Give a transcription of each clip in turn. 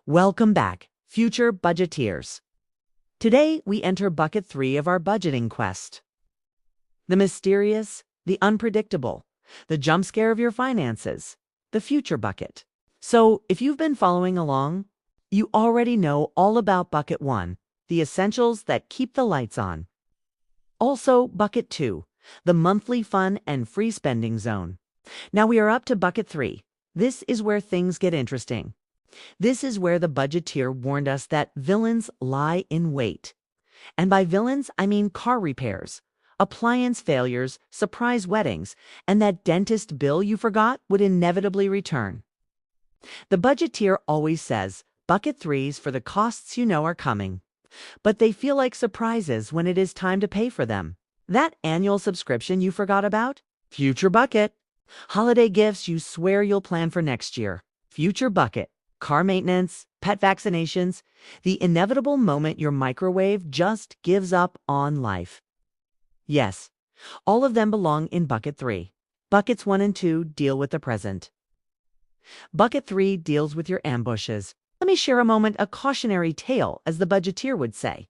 Welcome back, future budgeteers. Today, we enter bucket 3 of our budgeting quest. The mysterious, the unpredictable, the jump scare of your finances, the future bucket. So, if you've been following along, you already know all about bucket 1, the essentials that keep the lights on. Also, bucket 2, the monthly fun and free spending zone. Now we are up to bucket 3. This is where things get interesting. This is where the budgeteer warned us that villains lie in wait. And by villains, I mean car repairs, appliance failures, surprise weddings, and that dentist bill you forgot would inevitably return. The budgeteer always says, bucket 3's for the costs you know are coming. But they feel like surprises when it is time to pay for them. That annual subscription you forgot about? Future bucket. Holiday gifts you swear you'll plan for next year? Future bucket. Car maintenance, pet vaccinations, the inevitable moment your microwave just gives up on life. Yes, all of them belong in bucket 3. Buckets 1 and 2 deal with the present. Bucket 3 deals with your ambushes. Let me share a cautionary tale, as the budgeteer would say.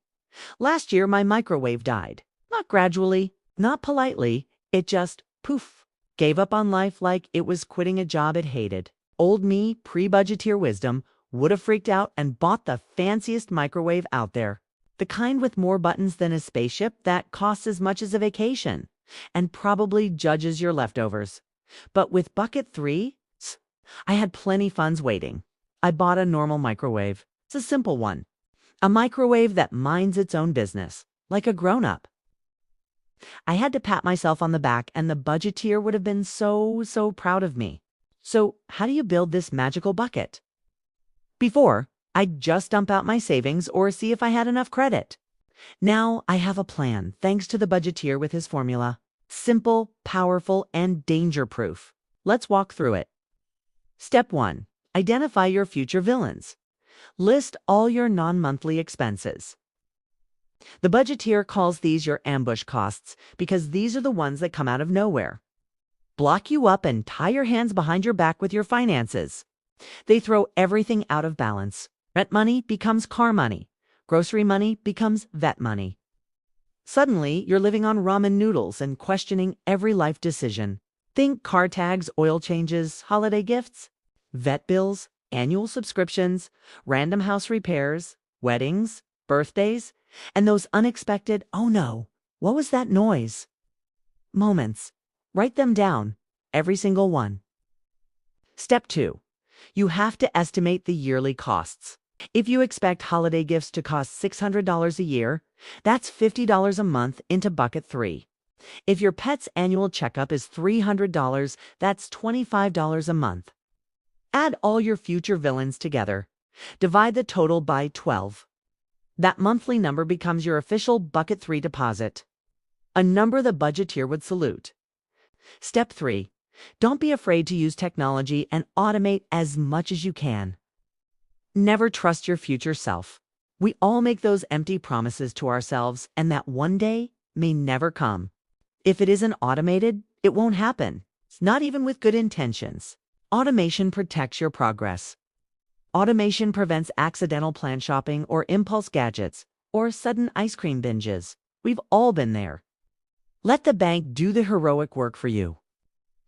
Last year, my microwave died. Not gradually, not politely, it just, poof, gave up on life like it was quitting a job it hated. Old me, pre-budgeteer wisdom, would have freaked out and bought the fanciest microwave out there. The kind with more buttons than a spaceship that costs as much as a vacation and probably judges your leftovers. But with bucket 3, I had plenty funds waiting. I bought a normal microwave. It's a simple one. A microwave that minds its own business, like a grown-up. I had to pat myself on the back, and the budgeteer would have been so proud of me. So, how do you build this magical bucket? Before, I'd just dump out my savings or see if I had enough credit. Now, I have a plan, thanks to the budgeteer with his formula. Simple, powerful, and danger-proof. Let's walk through it. Step 1. Identify your future villains. List all your non-monthly expenses. The budgeteer calls these your ambush costs because these are the ones that come out of nowhere. Block you up and tie your hands behind your back with your finances. They throw everything out of balance. Rent money becomes car money. Grocery money becomes vet money. Suddenly, you're living on ramen noodles and questioning every life decision. Think car tags, oil changes, holiday gifts, vet bills, annual subscriptions, random house repairs, weddings, birthdays, and those unexpected, oh no, what was that noise? Moments. Write them down, every single one. Step 2. You have to estimate the yearly costs. If you expect holiday gifts to cost $600 a year, that's $50 a month into bucket 3. If your pet's annual checkup is $300, that's $25 a month. Add all your future villains together. Divide the total by 12. That monthly number becomes your official bucket 3 deposit. A number the budgeteer would salute. Step 3. Don't be afraid to use technology and automate as much as you can. Never trust your future self. We all make those empty promises to ourselves, and that one day may never come. If it isn't automated, it won't happen. Not even with good intentions. Automation protects your progress. Automation prevents accidental plan shopping or impulse gadgets or sudden ice cream binges. We've all been there. Let the bank do the heroic work for you.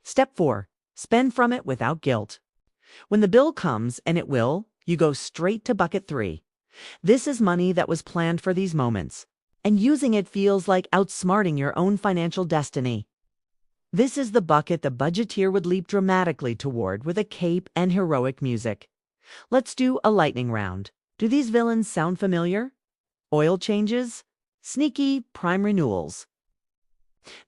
Step 4. Spend from it without guilt. When the bill comes, and it will, you go straight to bucket 3. This is money that was planned for these moments, and using it feels like outsmarting your own financial destiny. This is the bucket the budgeteer would leap dramatically toward with a cape and heroic music. Let's do a lightning round. Do these villains sound familiar? Oil changes? Sneaky prime renewals.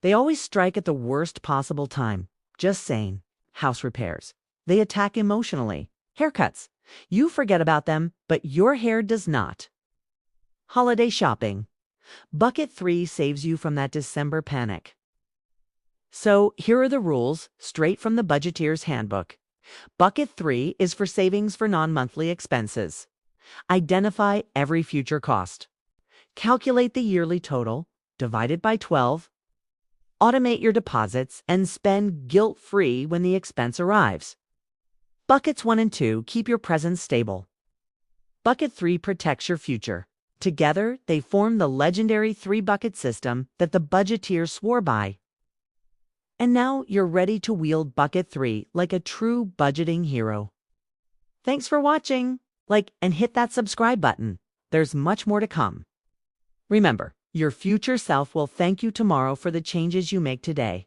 They always strike at the worst possible time. Just saying. House repairs. They attack emotionally. Haircuts. You forget about them, but your hair does not. Holiday shopping. Bucket 3 saves you from that December panic. So here are the rules, straight from the budgeteer's handbook. Bucket 3 is for savings for non-monthly expenses. Identify every future cost. Calculate the yearly total, divide it by 12. Automate your deposits and spend guilt-free when the expense arrives. Buckets 1 and 2 keep your presence stable. Bucket 3 protects your future. Together, they form the legendary three-bucket system that the budgeteers swore by. And now you're ready to wield Bucket 3 like a true budgeting hero. Thanks for watching. Like and hit that subscribe button. There's much more to come. Remember, your future self will thank you tomorrow for the changes you make today.